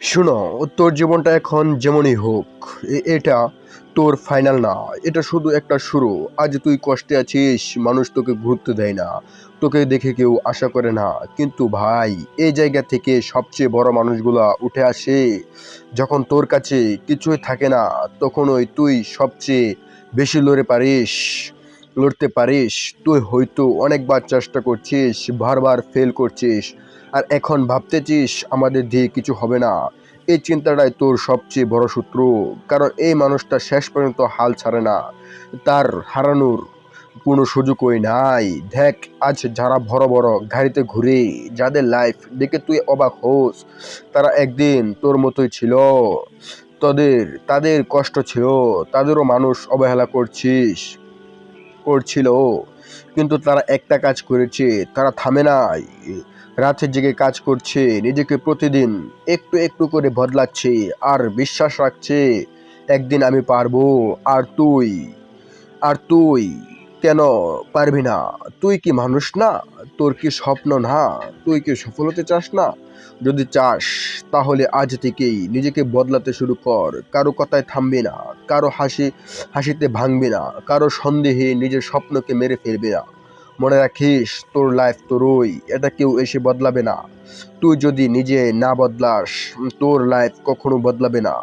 শোনো, তোর জীবনটা এখন যেমনই হোক, এটা তোর ফাইনাল না। এটা শুধু একটা শুরু। আজ তুই কষ্টে আছিস, মানুষ তোকে গুরুত্ব দেয় না, তোকে দেখে কেউ আশা করে না। কিন্তু ভাই, এই জায়গা থেকে সবচেয়ে বড় মানুষগুলা উঠে আসে যখন তোর কাছে কিছুই থাকে না। তখনই তুই সবচেয়ে বেশি লড়তে পারিস। তুই হয়তো অনেকবার চেষ্টা করছিস, বারবার ফেল করছিস, আর এখন ভাবতেছিস আমাদের দিয়ে কিছু হবে না। এই চিন্তাটাই তোর সবচেয়ে বড় শত্রু। কারণ এই মানুষটা শেষ পর্যন্ত হাল ছাড়ে না, তার হারানোর কোনো সুযোগই নাই। দেখ, আজ যারা বড় বড় গাড়িতে ঘুরে, যাদের লাইফ দেখে তুই অবাক হোস, তারা একদিন তোর মতোই ছিল। তাদের কষ্ট ছিল, তাদেরও মানুষ অবহেলা করছিল, কিন্তু তারা একটা কাজ করেছে, তারা থামে নাই। রাতে জেগে কাজ করছে, নিজেকে প্রতিদিন একটু একটু করে বদলাচ্ছে, আর বিশ্বাস রাখছে একদিন আমি পারবো। আর তুই কেন পারবি না? তুই কি মানুষ না? তোর কি স্বপ্ন না? তুই কি সফল হতে চাস না? যদি চাস, তাহলে আজ থেকেই নিজেকে বদলাতে শুরু কর। কারো কথায় থামবি না, কারো হাসিতে ভাঙবি না, কারো সন্দেহে নিজের স্বপ্নকে মেরে ফেলবি না। মনে রাখিস, তোর লাইফ তোরই, এটা কেউ এসে বদলাবে না। তুই যদি নিজে না বদলাস, তোর লাইফ কখনো বদলাবে না।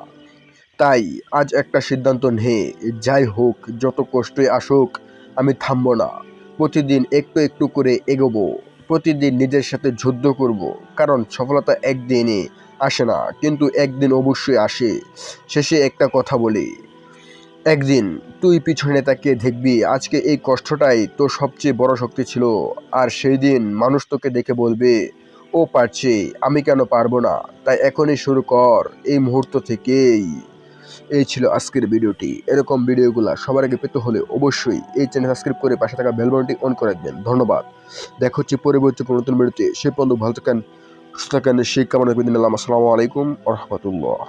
তাই আজ একটা সিদ্ধান্ত নে, যাই হোক, যত কষ্টই আসুক, আমি থামবো না। প্রতিদিন একটু একটু করে এগোবো, প্রতিদিন নিজের সাথে যুদ্ধ করব। কারণ সফলতা একদিনে আসে না, কিন্তু একদিন অবশ্যই আসে। শেষে একটা কথা বলি, একদিন তুই পিছনে তাকিয়ে দেখবি আজকে এই কষ্টটাই তোর সবচেয়ে বড় শক্তি ছিল। আর সেই দিন মানুষ তোকে দেখে বলবে, ও পারছে, আমি কেন পারবো না? তাই এখনই শুরু কর, এই মুহূর্ত থেকেই। এই ছিল আজকের ভিডিওটি। এরকম ভিডিওগুলো সবার আগে পেতে হলে অবশ্যই এই চ্যানেল সাবস্ক্রাইব করে পাশে থাকা বেল বাটনটি অন করে রাখবেন। ধন্যবাদ। দেখা হচ্ছে পরবর্তী কোনো নতুন ভিডিওতে। সে পর্যন্ত ভালো থাকেন, সুস্থ থাকেন, সেই কামনা করে দিন। আসসালামু আলাইকুম ওয়া রাহমাতুল্লাহ।